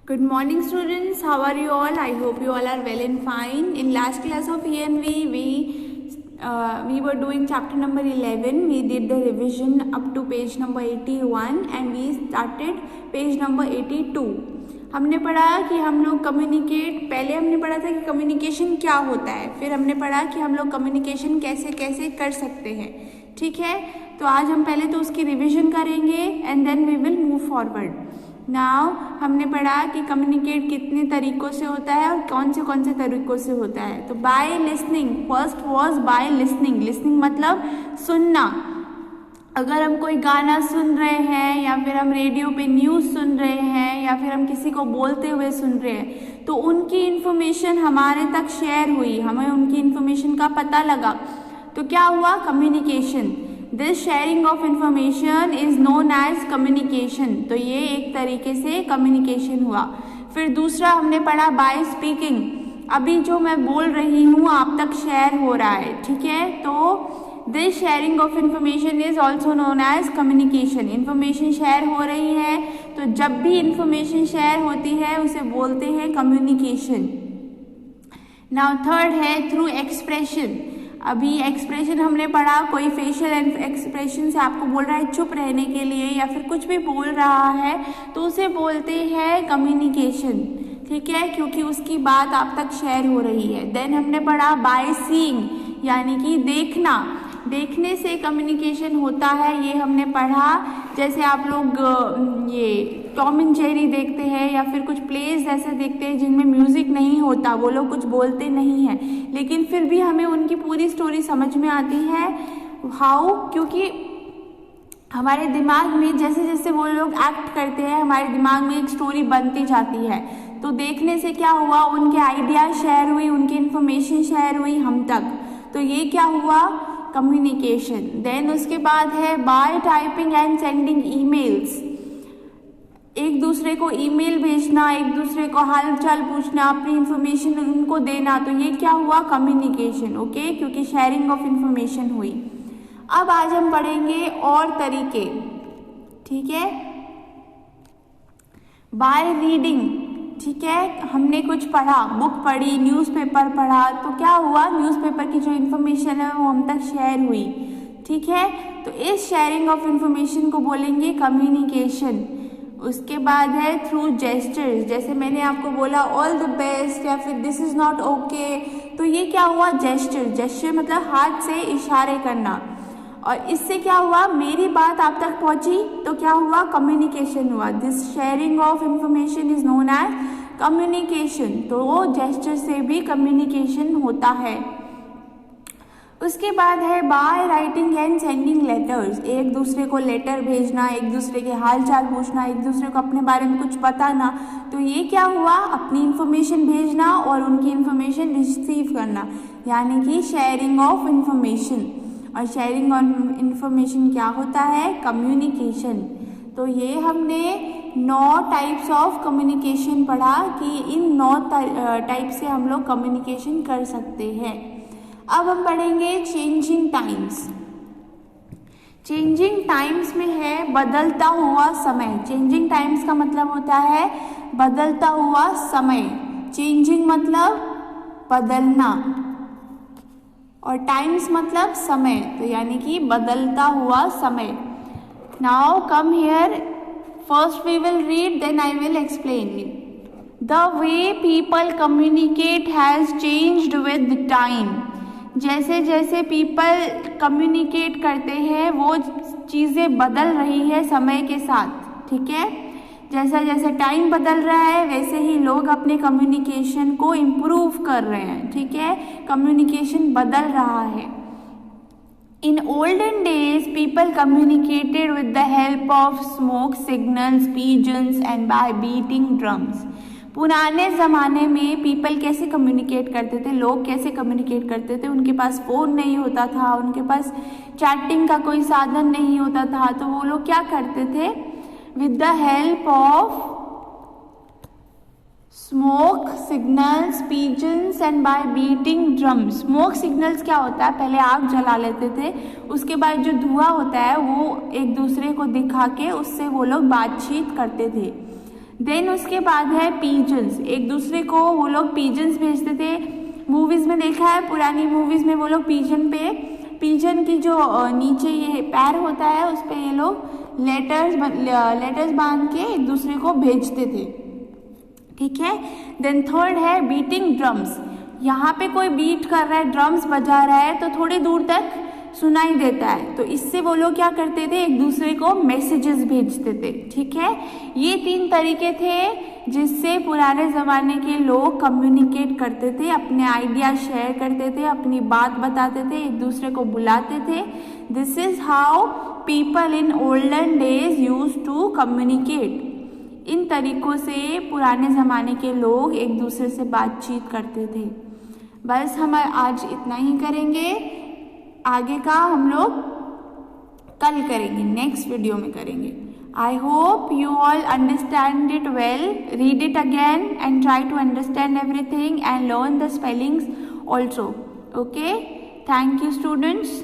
Good morning students, how are you all? I hope you all are well and fine. In last class of ENV, we were doing chapter number 11. We did the revision up to page number 81 and we started page number 82. हमने पढ़ा कि हम लोग पहले हमने पढ़ा था कि कम्युनिकेशन क्या होता है, फिर हमने पढ़ा कि हम लोग कम्युनिकेशन कैसे कैसे कर सकते हैं. ठीक है, तो आज हम पहले तो उसकी रिविजन करेंगे and then we will move forward. Now हमने पढ़ा कि कम्युनिकेट कितने तरीकों से होता है और कौन से तरीकों से होता है. तो by listening, first was by listening. Listening मतलब सुनना. अगर हम कोई गाना सुन रहे हैं या फिर हम रेडियो पे न्यूज़ सुन रहे हैं या फिर हम किसी को बोलते हुए सुन रहे हैं तो उनकी इन्फॉर्मेशन हमारे तक शेयर हुई, हमें उनकी इन्फॉर्मेशन का पता लगा, तो क्या हुआ? Communication. This sharing of information is known as communication. तो ये एक तरीके से कम्युनिकेशन हुआ. फिर दूसरा हमने पढ़ा बाय स्पीकिंग. अभी जो मैं बोल रही हूँ आप तक शेयर हो रहा है. ठीक है, तो this sharing of information is also known as communication. Information share हो रही है तो जब भी इंफॉर्मेशन शेयर होती है उसे बोलते हैं कम्युनिकेशन. नाउ थर्ड है थ्रू एक्सप्रेशन. अभी एक्सप्रेशन हमने पढ़ा, कोई फेशियल एक्सप्रेशन से आपको बोल रहा है चुप रहने के लिए या फिर कुछ भी बोल रहा है तो उसे बोलते हैं कम्युनिकेशन. ठीक है, क्योंकि उसकी बात आप तक शेयर हो रही है. देन हमने पढ़ा बाय सीइंग, यानी कि देखना. देखने से कम्युनिकेशन होता है, ये हमने पढ़ा. जैसे आप लोग ये टॉम एंड जेरी देखते हैं या फिर कुछ प्लेस ऐसे देखते हैं जिनमें म्यूजिक नहीं होता, वो लोग कुछ बोलते नहीं हैं लेकिन फिर भी हमें उनकी पूरी स्टोरी समझ में आती है. हाउ? क्योंकि हमारे दिमाग में जैसे जैसे वो लोग एक्ट करते हैं हमारे दिमाग में एक स्टोरी बनती जाती है. तो देखने से क्या हुआ? उनके आइडिया शेयर हुई, उनकी इन्फॉर्मेशन शेयर हुई हम तक. तो ये क्या हुआ? कम्युनिकेशन. देन उसके बाद है bye typing and sending emails. एक दूसरे को ईमेल भेजना, एक दूसरे को हाल चाल पूछना, अपनी इंफॉर्मेशन उनको देना, तो ये क्या हुआ? कम्युनिकेशन. ओके, क्योंकि शेयरिंग ऑफ इंफॉर्मेशन हुई. अब आज हम पढ़ेंगे और तरीके. ठीक है, बाय रीडिंग. ठीक है, हमने कुछ पढ़ा, बुक पढ़ी, न्यूज़पेपर पढ़ा, तो क्या हुआ? न्यूज़पेपर की जो इन्फॉर्मेशन है वो हम तक शेयर हुई. ठीक है, तो इस शेयरिंग ऑफ इंफॉर्मेशन को बोलेंगे कम्युनिकेशन. उसके बाद है थ्रू जेस्चर्स. जैसे मैंने आपको बोला ऑल द बेस्ट या फिर दिस इज नॉट ओके, तो ये क्या हुआ? जेस्चर. जेस्चर मतलब हाथ से इशारे करना. और इससे क्या हुआ? मेरी बात आप तक पहुंची तो क्या हुआ? कम्युनिकेशन हुआ. This sharing of information is known as communication. तो जेस्चर से भी कम्युनिकेशन होता है. उसके बाद है by writing and sending letters. एक दूसरे को लेटर भेजना, एक दूसरे के हाल चाल पूछना, एक दूसरे को अपने बारे में कुछ बताना, तो ये क्या हुआ? अपनी इंफॉर्मेशन भेजना और उनकी इंफॉर्मेशन रिसीव करना, यानी कि शेयरिंग ऑफ इंफॉर्मेशन. और शेयरिंग ऑफ इंफॉर्मेशन क्या होता है? कम्युनिकेशन. तो ये हमने 9 टाइप्स ऑफ कम्युनिकेशन पढ़ा कि इन 9 टाइप से हम लोग कम्युनिकेशन कर सकते हैं. अब हम पढ़ेंगे चेंजिंग टाइम्स. चेंजिंग टाइम्स में है बदलता हुआ समय. चेंजिंग टाइम्स का मतलब होता है बदलता हुआ समय. चेंजिंग मतलब बदलना और टाइम्स मतलब समय, तो यानी कि बदलता हुआ समय. Now come here, first we will read then I will explain. The way people communicate has changed with time. जैसे जैसे पीपल कम्युनिकेट करते हैं वो चीज़ें बदल रही है समय के साथ. ठीक है, जैसा जैसे टाइम बदल रहा है वैसे ही लोग अपने कम्युनिकेशन को इम्प्रूव कर रहे हैं. ठीक है, कम्युनिकेशन बदल रहा है. In olden days people communicated with the help of smoke signals, pigeons and by beating drums. पुराने ज़माने में पीपल कैसे कम्युनिकेट करते थे, लोग कैसे कम्युनिकेट करते थे? उनके पास फ़ोन नहीं होता था, उनके पास चैटिंग का कोई साधन नहीं होता था, तो वो लोग क्या करते थे? With the help of smoke signals, pigeons and by beating drums. Smoke signals क्या होता है? पहले आग जला लेते थे, उसके बाद जो धुआं होता है वो एक दूसरे को दिखा के उससे वो लोग बातचीत करते थे. देन उसके बाद है पीजन्स, एक दूसरे को वो लोग पीजन्स भेजते थे। मूवीज में देखा है, पुरानी मूवीज में वो लोग पीजन की जो नीचे ये पैर होता है उस पे ये लोग लेटर्स बांध के एक दूसरे को भेजते थे, ठीक है। देन थर्ड है बीटिंग ड्रम्स, यहाँ पे कोई बीट कर रहा है, ड्रम्स बजा रहा है तो थोड़े दूर तक सुनाई देता है, तो इससे वो लोग क्या करते थे, एक दूसरे को मैसेजेस भेजते थे, ठीक है। ये 3 तरीके थे जिससे पुराने ज़माने के लोग कम्युनिकेट करते थे, अपने आइडिया शेयर करते थे, अपनी बात बताते थे, एक दूसरे को बुलाते थे। This is how people in olden days use to communicate. इन तरीकों से पुराने ज़माने के लोग एक दूसरे से बातचीत करते थे। बस हम आज इतना ही करेंगे, आगे का हम लोग कल करेंगे, नेक्स्ट वीडियो में करेंगे। I hope you all understand it well, read it again and try to understand everything and learn the spellings also, okay. Thank you students.